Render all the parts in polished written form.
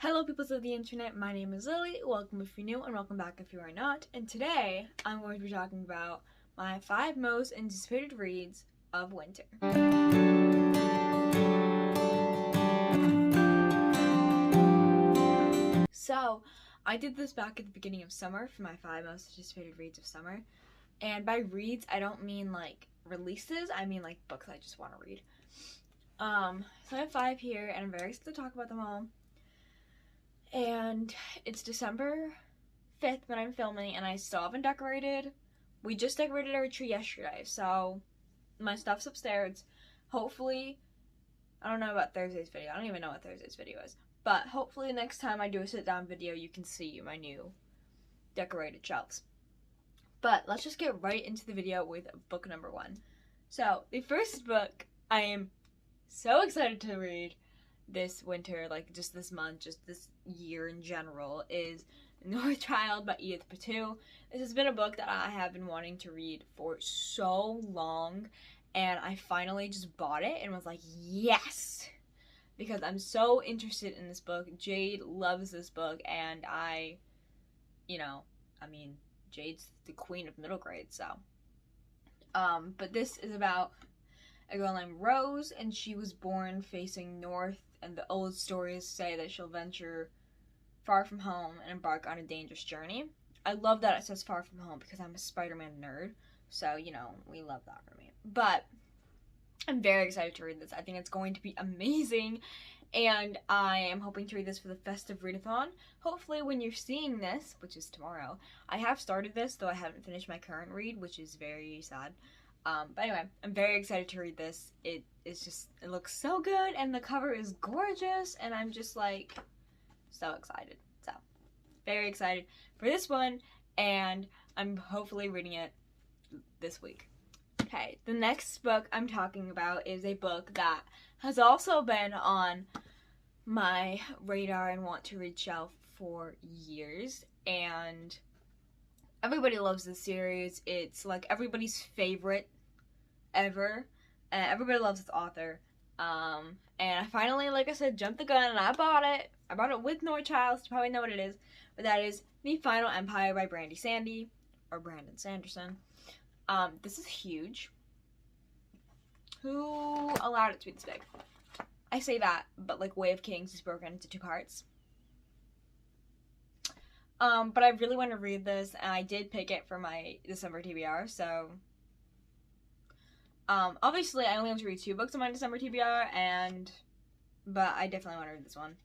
Hello peoples of the internet, my name is Lily, welcome if you're new and welcome back if you are not, and today I'm going to be talking about my 5 most anticipated reads of winter. So, I did this back at the beginning of summer for my 5 most anticipated reads of summer, and by reads I don't mean like releases, I mean like books I just want to read. So I have 5 here and I'm very excited to talk about them all. And it's December 5th when I'm filming and I still haven't decorated. We just decorated our tree yesterday, so my stuff's upstairs. Hopefully, I don't know about Thursday's video. I don't even know what Thursday's video is. But hopefully next time I do a sit-down video, you can see my new decorated shelves. But let's just get right into the video with book number 1. So, the first book I am so excited to read this winter, like just this month, just this year in general, is Northchild by Edith Patu. This has been a book that I have been wanting to read for so long, and I finally just bought it and was like, yes! Because I'm so interested in this book. Jade loves this book, and Jade's the queen of middle grade, so. But this is about a girl named Rose, and she was born facing north, and the old stories say that she'll venture far from home and embark on a dangerous journey. I love that it says far from home because I'm a Spider-Man nerd, so, we love that for me. But I'm very excited to read this. I think it's going to be amazing, and I am hoping to read this for the festive readathon. Hopefully when you're seeing this, which is tomorrow, I have started this, though I haven't finished my current read, which is very sad. But anyway, I'm very excited to read this. It looks so good, and the cover is gorgeous, and I'm just like so excited. So, very excited for this one, and I'm hopefully reading it this week. Okay, the next book I'm talking about is a book that has also been on my radar and want to read shelf for years, and everybody loves this series. It's like everybody's favorite ever. Everybody loves this author. And I finally, like I said, jumped the gun and I bought it. I bought it with Northchild, so you probably know what it is. But that is The Final Empire by Brandy Sandy, or Brandon Sanderson. This is huge. Who allowed it to be this big? I say that, but like Way of Kings is broken into 2 parts. But I really want to read this, and I did pick it for my December TBR, so obviously I only have to read 2 books on my December TBR, but I definitely want to read this one.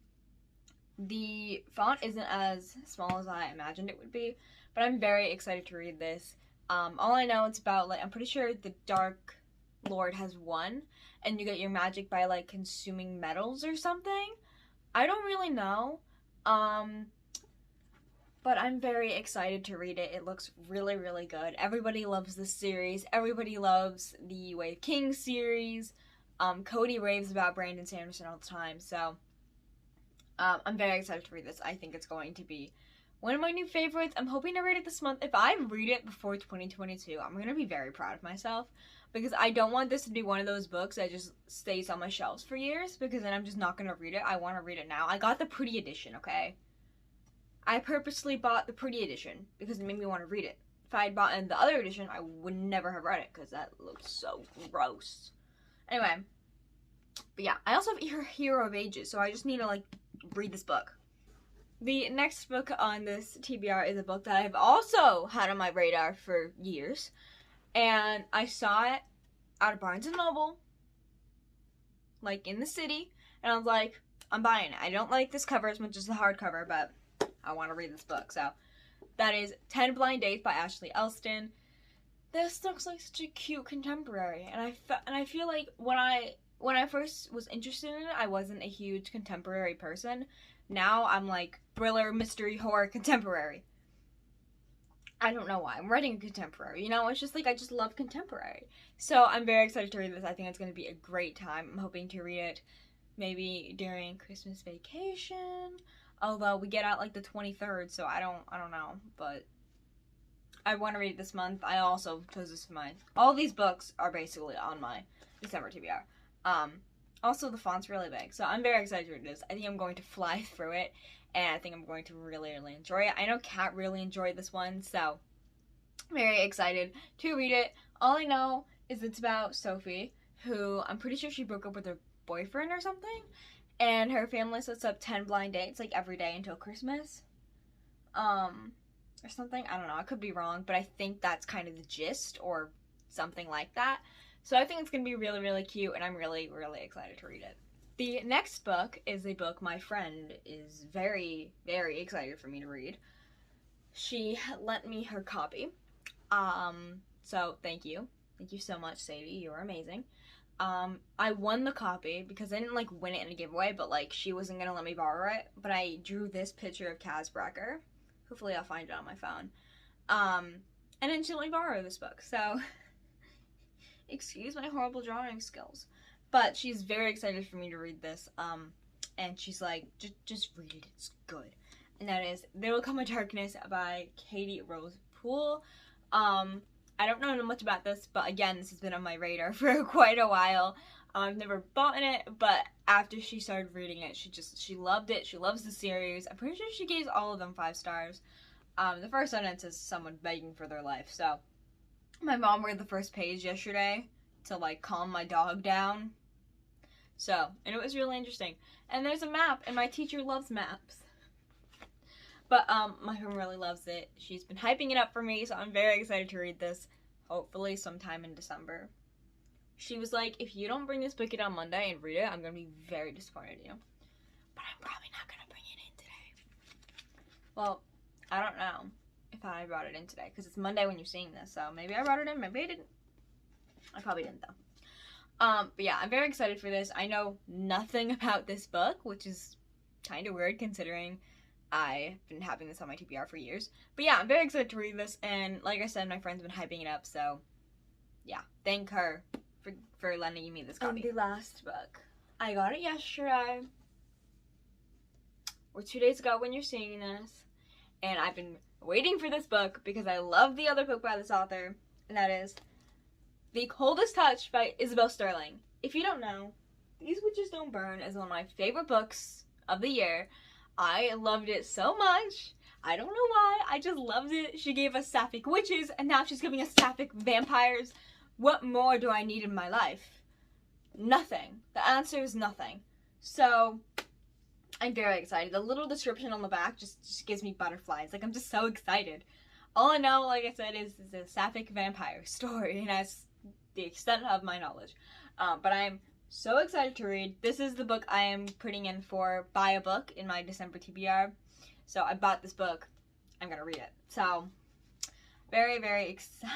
The font isn't as small as I imagined it would be, but I'm very excited to read this. All I know it's about, like, I'm pretty sure the Dark Lord has won, and you get your magic by, like, consuming metals or something. I don't really know. But I'm very excited to read it. It looks really, really good. Everybody loves this series. Everybody loves the Way of Kings series. Cody raves about Brandon Sanderson all the time. So, I'm very excited to read this. I think it's going to be one of my new favorites. I'm hoping to read it this month. If I read it before 2022, I'm going to be very proud of myself. Because I don't want this to be one of those books that just stays on my shelves for years. Because then I'm just not going to read it. I want to read it now. I got the pretty edition, okay? I purposely bought the pretty edition because it made me want to read it. If I had bought in the other edition, I would never have read it because that looked so gross. Anyway, but yeah, I also have Hero of Ages, so I just need to, like, read this book. The next book on this TBR is a book that I've also had on my radar for years, and I saw it out of Barnes & Noble, like, in the city, and I was like, I'm buying it. I don't like this cover as much as the hardcover, but I want to read this book. So that is 10 Blind Dates by Ashley Elston. This looks like such a cute contemporary, and I feel like when I first was interested in it, I wasn't a huge contemporary person. Now I'm like thriller, mystery, horror, contemporary. I don't know why. I'm writing contemporary, it's just like I just love contemporary. So I'm very excited to read this. I think it's going to be a great time. I'm hoping to read it maybe during Christmas vacation. Although we get out like the 23rd, so I don't know, but I want to read it this month. I also chose this for mine. All these books are basically on my December TBR. Also, the font's really big, so I'm very excited to read this. I think I'm going to fly through it, and I think I'm going to really, really enjoy it. I know Kat really enjoyed this one, so very excited to read it. All I know is it's about Sophie, who I'm pretty sure she broke up with her boyfriend or something, and her family sets up 10 blind dates, like, every day until Christmas. Or something. I don't know. I could be wrong, but I think that's kind of the gist, or something like that. So I think it's going to be really, really cute, and I'm really, really excited to read it. The next book is a book my friend is very, very excited for me to read. She lent me her copy. So thank you. Thank you so much, Sadie. You're amazing. I won the copy because I didn't, like, win it in a giveaway, but, like, she wasn't going to let me borrow it. But I drew this picture of Kaz Brekker. Hopefully I'll find it on my phone. And then she let me borrow this book. So, excuse my horrible drawing skills. But she's very excited for me to read this. And she's like, just read it. It's good. And that is There Will Come a Darkness by Katie Rose Poole. I don't know much about this, but again, this has been on my radar for quite a while. I've never bought it, but after she started reading it, she loved it. She loves the series. I'm pretty sure she gave all of them 5 stars. The first sentence is someone begging for their life. So, my mom read the first page yesterday to, like, calm my dog down. So, and it was really interesting. And there's a map, and my teacher loves maps. But, my friend really loves it. She's been hyping it up for me, so I'm very excited to read this. Hopefully sometime in December. She was like, if you don't bring this book in on Monday and read it, I'm going to be very disappointed in you. But I'm probably not going to bring it in today. Well, I don't know if I brought it in today, because it's Monday when you're seeing this, so maybe I brought it in, maybe I didn't. I probably didn't, though. But yeah, I'm very excited for this. I know nothing about this book, which is kind of weird considering I've been having this on my TBR for years. But yeah, I'm very excited to read this, and like I said, my friend's been hyping it up, so yeah, thank her for lending me this copy. And the last book. I got it yesterday, or 2 days ago when you're seeing this, and I've been waiting for this book because I love the other book by this author, and that is The Coldest Touch by Isabel Sterling. If you don't know, These Witches Don't Burn is one of my favorite books of the year. I loved it so much. I don't know why. I just loved it. She gave us sapphic witches, and now she's giving us sapphic vampires. What more do I need in my life? Nothing. The answer is nothing. So, I'm very excited. The little description on the back just gives me butterflies. Like, I'm just so excited. All I know, like I said, is a sapphic vampire story, and that's the extent of my knowledge. But I'm so excited to read. This is the book I am putting in for Buy a Book in my December TBR. So I bought this book. I'm gonna read it. So, very, very excited.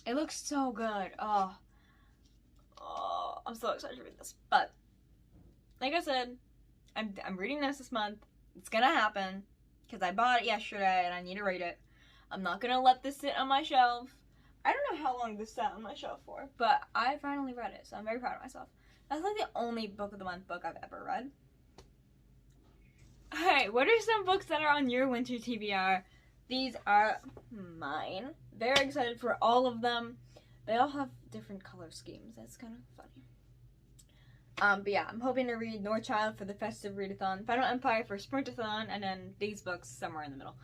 It looks so good. Oh, I'm so excited to read this. But, like I said, I'm reading this month. It's gonna happen because I bought it yesterday and I need to read it. I'm not gonna let this sit on my shelf. I don't know how long this sat on my shelf for, but I finally read it, so I'm very proud of myself. That's like the only book of the month book I've ever read. Alright, what are some books that are on your winter TBR? These are mine. Very excited for all of them. They all have different color schemes. That's kind of funny. But yeah, I'm hoping to read Northchild for the festive readathon, Final Empire for Sprintathon, and then these books somewhere in the middle.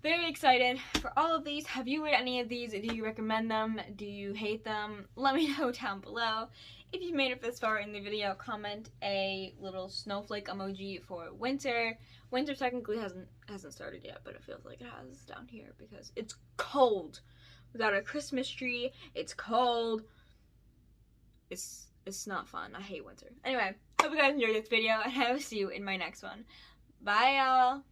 Very excited for all of these. Have you read any of these? Do you recommend them? Do you hate them? Let me know down below. If you've made it this far in the video, comment a little snowflake emoji for winter. Winter technically hasn't started yet, but it feels like it has down here because it's cold. Without a Christmas tree, it's cold. It's not fun. I hate winter. Anyway, hope you guys enjoyed this video, and I will see you in my next one. Bye, y'all.